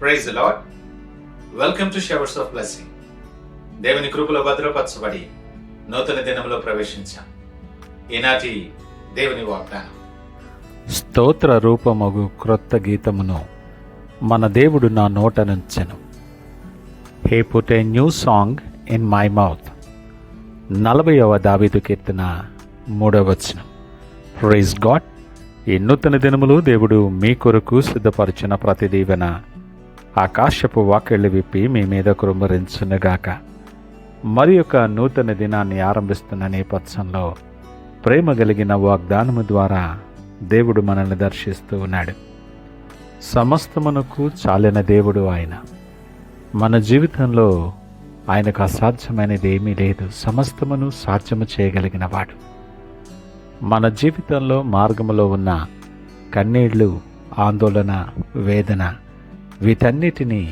Praise the lord. Welcome to showers of blessing. దేవుని కృపలో భద్రపరచబడి నూతన దినంలో ప్రవేశించాం. ఈనాటి దేవుని వాగ్దానం, స్తోత్ర రూపమగు క్రొత్త గీతమును మన దేవుడు నా నోట నుంచెను. He put a new song in my mouth. 40వ దావీదు కీర్తన 3వ వచనం. Praise God. ఈ నూతన దినములు దేవుడు మీ కొరకు సిద్ధపరిచిన ప్రతి దీవెన ఆకాశపు వాకిళ్ళు విప్పి మీ మీద కురుమరించునుగాక. మరి యొక్క నూతన దినాన్ని ఆరంభిస్తున్న నేపథ్యంలో ప్రేమ కలిగిన వాగ్దానము ద్వారా దేవుడు మనల్ని దర్శిస్తూ ఉన్నాడు. సమస్తమునకు చాలిన దేవుడు ఆయన. మన జీవితంలో ఆయనకు అసాధ్యమైనది ఏమీ లేదు. సమస్తమును సాధ్యము చేయగలిగిన వాడు. మన జీవితంలో మార్గములో ఉన్న కన్నీళ్లు, ఆందోళన, వేదన, వీటన్నిటినీ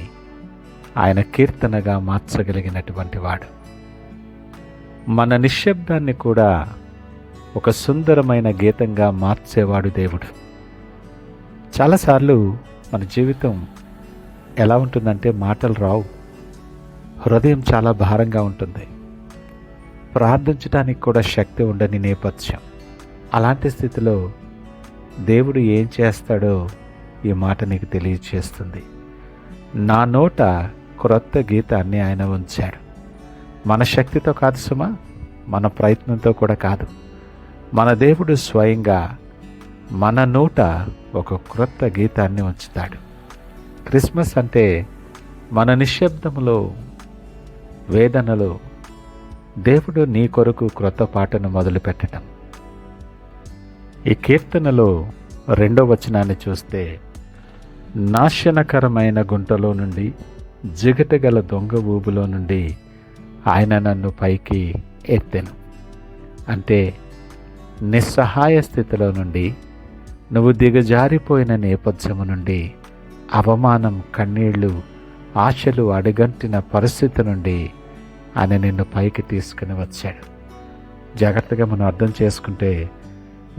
ఆయన కీర్తనగా మార్చగలిగినటువంటి వాడు. మన నిశ్శబ్దాన్ని కూడా ఒక సుందరమైన గీతంగా మార్చేవాడు దేవుడు. చాలాసార్లు మన జీవితం ఎలా ఉంటుందంటే మాటలు రావు, హృదయం చాలా భారంగా ఉంటుంది, ప్రార్థించడానికి కూడా శక్తి ఉండని నేపథ్యం. అలాంటి స్థితిలో దేవుడు ఏం చేస్తాడో ఈ మాట నీకు తెలియచేస్తుంది. నా నోట క్రొత్త గీతాన్ని ఆయన ఉంచాడు. మన శక్తితో కాదు సుమా, మన ప్రయత్నంతో కూడా కాదు. మన దేవుడు స్వయంగా మన నోట ఒక క్రొత్త గీతాన్ని ఉంచుతాడు. క్రిస్మస్ అంటే మన నిశ్శబ్దములో, వేదనలో దేవుడు నీ కొరకు క్రొత్త పాటను మొదలుపెట్టడం. ఈ కీర్తనలో 2వ వచనాన్ని చూస్తే, నాశనకరమైన గుంటలో నుండి, జిగటగల దొంగ ఊబులో నుండి ఆయన నన్ను పైకి ఎత్తెను. అంటే నిస్సహాయ స్థితిలో నుండి, నువ్వు దిగజారిపోయిన నేపథ్యము నుండి, అవమానం, కన్నీళ్లు, ఆశలు అడుగంటిన పరిస్థితి నుండి ఆయన నిన్ను పైకి తీసుకుని వచ్చాడు. జాగ్రత్తగా మనం అర్థం చేసుకుంటే,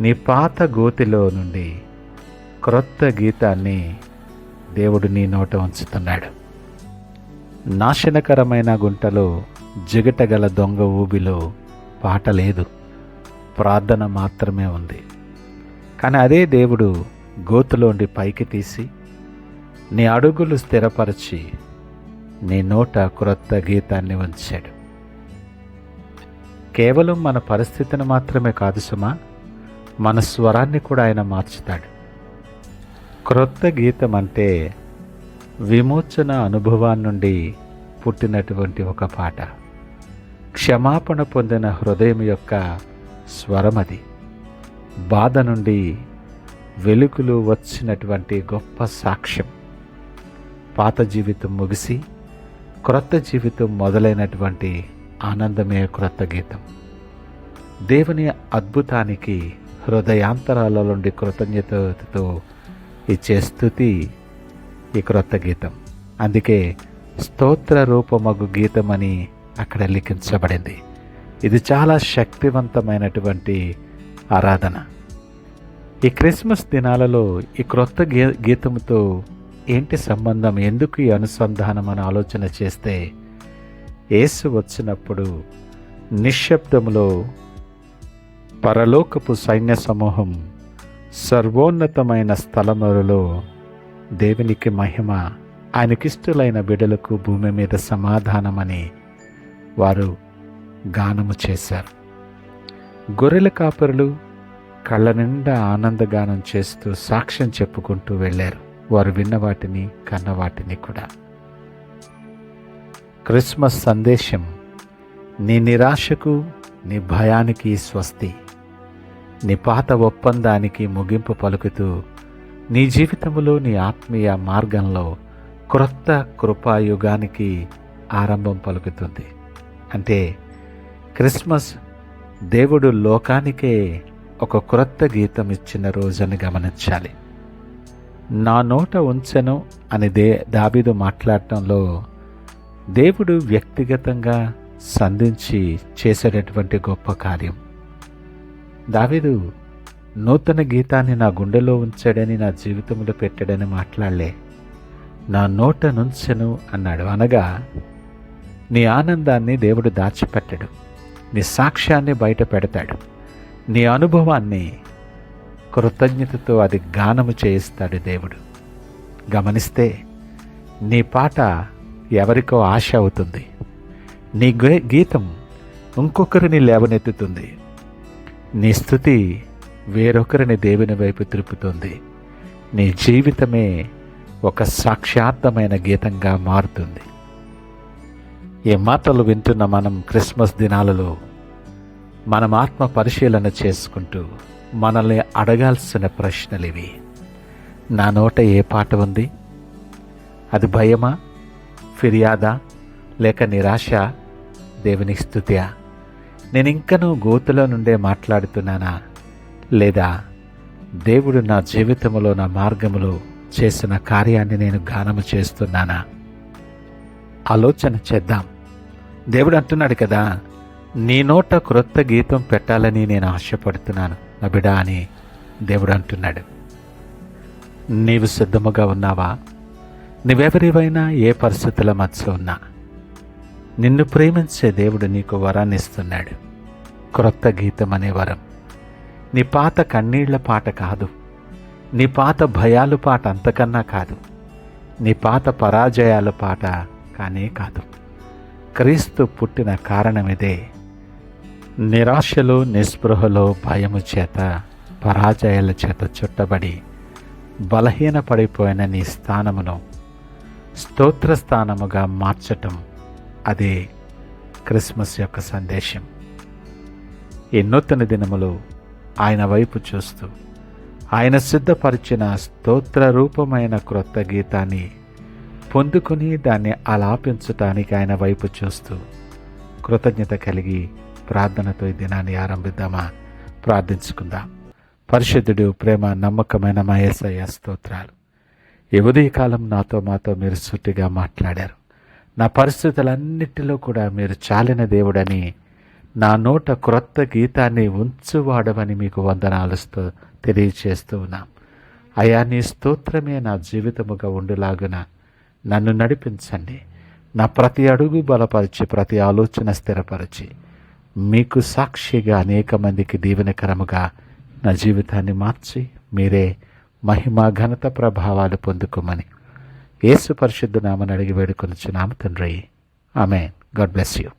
నీ పాత గోతిలో నుండి క్రొత్త గీతాన్ని దేవుడు నీ నోట ఉంచుతున్నాడు. నాశనకరమైన గుంటలో, జిగటగల దొంగ ఊబిలో పాట లేదు, ప్రార్థన మాత్రమే ఉంది. కానీ అదే దేవుడు గోతులోండి పైకి తీసి నీ అడుగులు స్థిరపరిచి నీ నోట క్రొత్త గీతాన్ని ఉంచాడు. కేవలం మన పరిస్థితిని మాత్రమే కాదు సుమా, మన స్వరాన్ని కూడా ఆయన మార్చుతాడు. క్రొత్త గీతం అంటే విమోచన అనుభవాన్ని నుండి పుట్టినటువంటి ఒక పాట. క్షమాపణ పొందిన హృదయం యొక్క స్వరమది. బాధ నుండి వెలుగులు వచ్చినటువంటి గొప్ప సాక్ష్యం. పాత జీవితం ముగిసి క్రొత్త జీవితం మొదలైనటువంటి ఆనందమే క్రొత్త గీతం. దేవుని అద్భుతానికి హృదయాంతరాల నుండి కృతజ్ఞతతో ఇచ్చే స్తుతి ఈ క్రొత్త గీతం. అందుకే స్తోత్ర రూపమగు గీతం అని అక్కడ లిఖించబడింది. ఇది చాలా శక్తివంతమైనటువంటి ఆరాధన. ఈ క్రిస్మస్ దినాలలో ఈ క్రొత్త గీతంతో ఏంటి సంబంధం, ఎందుకు ఈ అనుసంధానం అని ఆలోచన చేస్తే, యేసు వచ్చినప్పుడు నిశ్శబ్దములో పరలోకపు సైన్య సమూహం సర్వోన్నతమైన స్థలములలో దేవునికి మహిమ, ఆయనకిష్టులైన బిడ్డలకు భూమి మీద సమాధానమని వారు గానము చేశారు. గొర్రెల కాపరులు కళ్ళ నిండా ఆనందగానం చేస్తూ సాక్ష్యం చెప్పుకుంటూ వెళ్ళారు. వారు విన్న వాటిని, కన్న వాటిని కూడా. క్రిస్మస్ సందేశం నీ నిరాశకు, నీ భయానికి స్వస్తి, నీ పాత ఒప్పందానికి ముగింపు పలుకుతూ నీ జీవితంలో, నీ ఆత్మీయ మార్గంలో క్రొత్త కృపాయుగానికి ఆరంభం పలుకుతుంది. అంటే క్రిస్మస్ దేవుడు లోకానికే ఒక క్రొత్త గీతం ఇచ్చిన రోజని గమనించాలి. నా నోట ఉంచెను అని దావీదు మాట్లాడటంలో దేవుడు వ్యక్తిగతంగా సంధించి చేసేటటువంటి గొప్ప కార్యం. దావీదు నూతన గీతాన్ని నా గుండెలో ఉంచాడని, నా జీవితంలో పెట్టాడని మాట్లాడలే. నా నోట నుంచెను అన్నాడు. అనగా నీ ఆనందాన్ని దేవుడు దాచిపెట్టడు, నీ సాక్ష్యాన్ని బయట పెడతాడు, నీ అనుభవాన్ని కృతజ్ఞతతో అది గానము చేయిస్తాడు దేవుడు. గమనిస్తే నీ పాట ఎవరికో ఆశ అవుతుంది, నీ గీతం ఇంకొకరిని లేవనెత్తుతుంది, నీ స్థుతి వేరొకరిని దేవుని వైపు తిరుపుతుంది, నీ జీవితమే ఒక సాక్షార్థమైన గీతంగా మారుతుంది. ఈ మాటలు వింటున్న మనం క్రిస్మస్ దినాలలో మనం ఆత్మ పరిశీలన చేసుకుంటూ మనల్ని అడగాల్సిన ప్రశ్నలు ఇవి. నా నోట ఏ పాట ఉంది? అది భయమా, ఫిర్యాదా, లేక నిరాశ, దేవుని స్తుతియా? నేను ఇంకనూ గోతులో నుండే మాట్లాడుతున్నానా, లేదా దేవుడు నా జీవితంలో నా మార్గములో చేసిన కార్యాన్ని నేను గానము చేస్తున్నానా? ఆలోచన చేద్దాం. దేవుడు అంటున్నాడు కదా, నీ నోట క్రొత్త గీతం పెట్టాలని నేను ఆశపడుతున్నాను నా బిడ్డ అని దేవుడు అంటున్నాడు. నీవు సిద్ధముగా ఉన్నావా? నువ్వెవరివైనా ఏ పరిస్థితుల మధ్య ఉన్నా నిన్ను ప్రేమించే దేవుడు నీకు వరాన్ని ఇస్తున్నాడు. క్రొత్త గీతం అనే వరం. నీ పాత కన్నీళ్ల పాట కాదు, నీ పాత భయాల పాట అంతకన్నా కాదు, నీ పాత పరాజయాల పాట కానే కాదు. క్రీస్తు పుట్టిన కారణమిదే. నిరాశలో, నిస్పృహలో, భయము చేత, పరాజయాల చేత చుట్టబడి బలహీనపడిపోయిన నీ స్థానమును స్తోత్ర స్థానముగా మార్చటం, అదే క్రిస్మస్ యొక్క సందేశం. ఈ నూతన దినములో ఆయన వైపు చూస్తూ ఆయన సిద్ధపరిచిన స్తోత్ర రూపమైన క్రొత్త గీతాన్ని పొందుకుని దాన్ని ఆలాపించటానికి ఆయన వైపు చూస్తూ కృతజ్ఞత కలిగి ప్రార్థనతో ఈ దినాన్ని ఆరంభిద్దామా? ప్రార్థించుకుందాం. పరిశుద్ధుడు, ప్రేమ నమ్మకమైన మా యేసయ్య స్తోత్రాలు. ఈ ఉదయకాలం మాతో మీరు సూటిగా మాట్లాడారు. నా పరిస్థితులన్నిటిలో కూడా మీరు చాలిన దేవుడని, నా నోట క్రొత్త గీతాన్ని ఉంచువాడమని మీకు వందనాలుస్తూ తెలియచేస్తూ ఉన్నాం. అయా, నీ స్తోత్రమే నా జీవితముగా ఉండులాగున నన్ను నడిపించండి. నా ప్రతి అడుగు బలపరిచి, ప్రతి ఆలోచన స్థిరపరిచి, మీకు సాక్షిగా అనేక మందికి దీవెనకరముగా నా జీవితాన్ని మార్చి మీరే మహిమ, ఘనత, ప్రభావాలు పొందుకోమని యేసు పరిశుద్ధ నామమున అడిగి వేడుకొనుచున్నాము తండ్రి. ఆమేన్. God bless you.